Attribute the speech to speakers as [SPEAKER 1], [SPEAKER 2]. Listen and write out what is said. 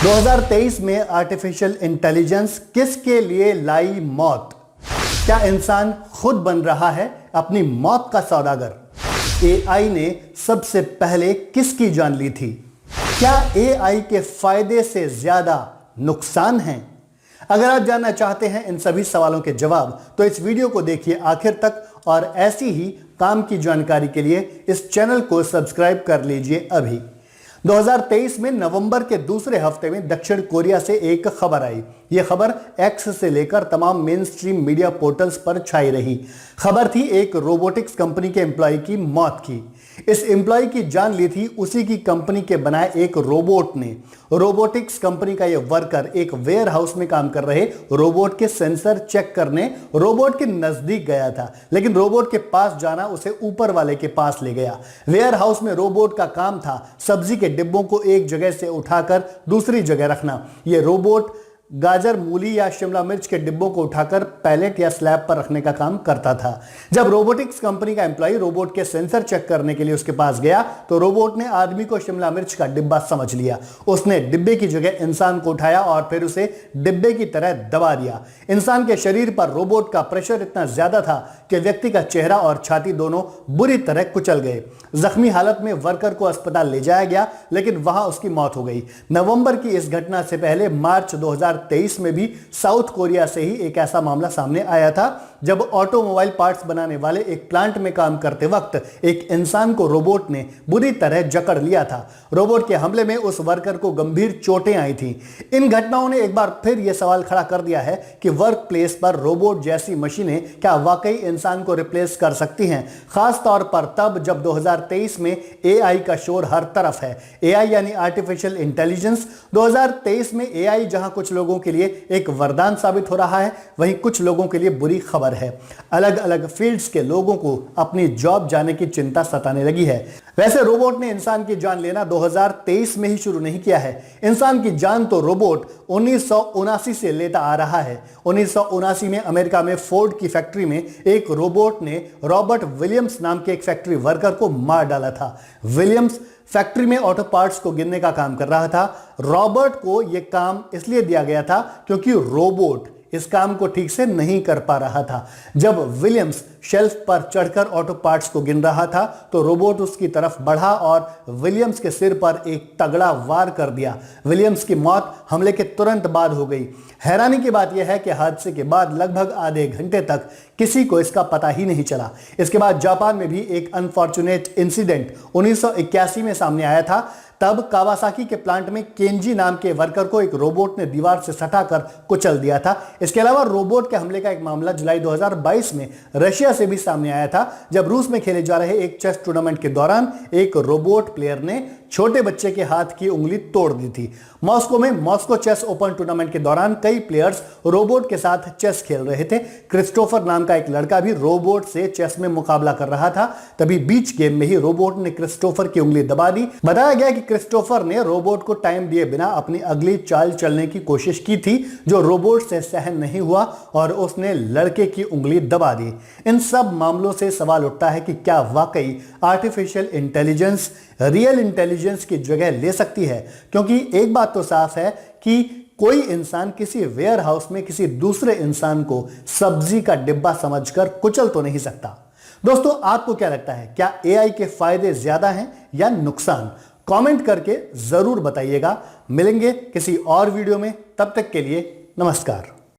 [SPEAKER 1] 2023 में artificial intelligence किसके लिए लाई मौत? क्या इंसान खुद बन रहा है अपनी मौत का सौदागर? एआई ने सबसे पहले किसकी जान ली थी? क्या एआई के फायदे से ज्यादा नुकसान हैं? अगर आप जानना चाहते हैं इन सभी सवालों के जवाब तो इस वीडियो को देखिए आखिर तक, और ऐसी ही काम की जानकारी के लिए इस चैनल को सब्सक्राइब कर लीजिए अभी। 2023 में नवंबर के दूसरे हफ्ते में दक्षिण कोरिया से एक खबर आई। यह खबर एक्स से लेकर तमाम मेन स्ट्रीम मीडिया पोर्टल्स पर छाई रही। खबर थी एक रोबोटिक्स कंपनी के एम्प्लॉय की मौत की। इस एम्प्लॉय की जान ली थी उसी की कंपनी के बनाए एक रोबोट ने। रोबोटिक्स कंपनी का यह वर्कर एक वेयर हाउस में काम कर रहे रोबोट के सेंसर चेक करने रोबोट के नजदीक गया था, लेकिन रोबोट के पास जाना उसे ऊपर वाले के पास ले गया। वेयर हाउस में रोबोट का काम था सब्जी के डिब्बों को एक जगह से उठाकर दूसरी जगह रखना। यह रोबोट गाजर, मूली या शिमला मिर्च के डिब्बों को उठाकर पैलेट या स्लैब पर रखने का काम करता था। जब रोबोटिक्स कंपनी का एम्प्लॉय रोबोट के सेंसर चेक करने के लिए उसके पास गया तो रोबोट ने आदमी को शिमला मिर्च का डिब्बा समझ लिया। उसने डिब्बे की जगह इंसान को उठाया और फिर उसे डिब्बे की तरह दबा दिया। इंसान के शरीर पर रोबोट का प्रेशर इतना ज्यादा था कि व्यक्ति का चेहरा और छाती दोनों बुरी तरह कुचल गए। जख्मी हालत में वर्कर को अस्पताल ले जाया गया, लेकिन वहां उसकी मौत हो गई। नवंबर की इस घटना से पहले मार्च 2023 में भी साउथ कोरिया से ही एक ऐसा मामला सामने आया था, जब ऑटोमोबाइल पार्ट्स बनाने वाले एक प्लांट में काम करते वक्त एक इंसान को रोबोट ने बुरी तरह जकड़ लिया था। रोबोट के हमले में उस वर्कर को गंभीर चोटें आई थीं। इन घटनाओं ने एक बार फिर यह सवाल खड़ा कर दिया है कि वर्क प्लेस पर रोबोट जैसी मशीनें क्या वाकई इंसान को रिप्लेस कर सकती हैं, खास तौर पर तब जब 2023 में एआई का शोर हर तरफ है। एआई यानी आर्टिफिशियल इंटेलिजेंस। 2023 में एआई जहां कुछ लोगों के लिए एक वरदान साबित हो रहा है, वहीं कुछ लोगों के लिए बुरी खबर है। अलग अलग फील्ड्स के लोगों को अपनी जॉब जाने की चिंता सताने लगी है। वैसे रोबोट ने इंसान की जान लेना 2023 में ही शुरू नहीं किया है। इंसान की जान तो रोबोट 1979 से लेता आ रहा है। 1979 में अमेरिका में फोर्ड की फैक्ट्री में एक रोबोट ने रॉबर्ट विलियम्स नाम के एक फैक्ट्री वर्कर को मार डाला था। विलियम्स फैक्ट्री में ऑटो पार्ट्स को गिनने का काम कर रहा था। रॉबर्ट को यह काम इसलिए दिया गया था क्योंकि रोबोट इस काम को ठीक से नहीं कर पा रहा था। जब विलियम्स शेल्फ पर चढ़कर ऑटो पार्ट्स को गिन रहा था तो रोबोट उसकी तरफ बढ़ा और विलियम्स के सिर पर एक तगड़ा वार कर दिया। विलियम्स की मौत हमले के तुरंत बाद हो गई। हैरानी की बात यह है कि हादसे के बाद लगभग आधे घंटे तक किसी को इसका पता ही नहीं चला। इसके बाद जापान में भी एक अनफॉर्चुनेट इंसिडेंट 1981 में सामने आया था। तब कावासाकी के प्लांट में केंजी नाम के वर्कर को एक रोबोट ने दीवार से सटाकर कुचल दिया था। इसके अलावा रोबोट के हमले का एक मामला जुलाई 2022 में रशिया से भी सामने आया था, जब रूस में खेले जा रहे एक चेस टूर्नामेंट के दौरान एक रोबोट प्लेयर ने छोटे बच्चे के हाथ की उंगली तोड़ दी थी। मॉस्को में मॉस्को चेस ओपन टूर्नामेंट के दौरान कई प्लेयर्स रोबोट के साथ चेस खेल रहे थे। क्रिस्टोफर नाम का एक लड़का भी रोबोट से चेस में मुकाबला कर रहा था। तभी बीच गेम में ही रोबोट ने क्रिस्टोफर की उंगली दबा दी। बताया गया कि क्रिस्टोफर ने रोबोट को टाइम दिए बिना अपनी अगली चाल चलने की कोशिश की थी, जो रोबोट से सहन नहीं हुआ और उसने लड़के की उंगली दबा दी। इन सब मामलों से सवाल उठता है कि क्या वाकई आर्टिफिशियल इंटेलिजेंस रियल इंटेलिजेंस की जगह ले सकती है? क्योंकि एक बात तो साफ है कि कोई इंसान किसी वेयर हाउस में किसी दूसरे इंसान को सब्जी का डिब्बा समझकर कुचल तो नहीं सकता। दोस्तों, आपको क्या लगता है, क्या एआई के फायदे ज्यादा हैं या नुकसान? कमेंट करके जरूर बताइएगा। मिलेंगे किसी और वीडियो में, तब तक के लिए नमस्कार।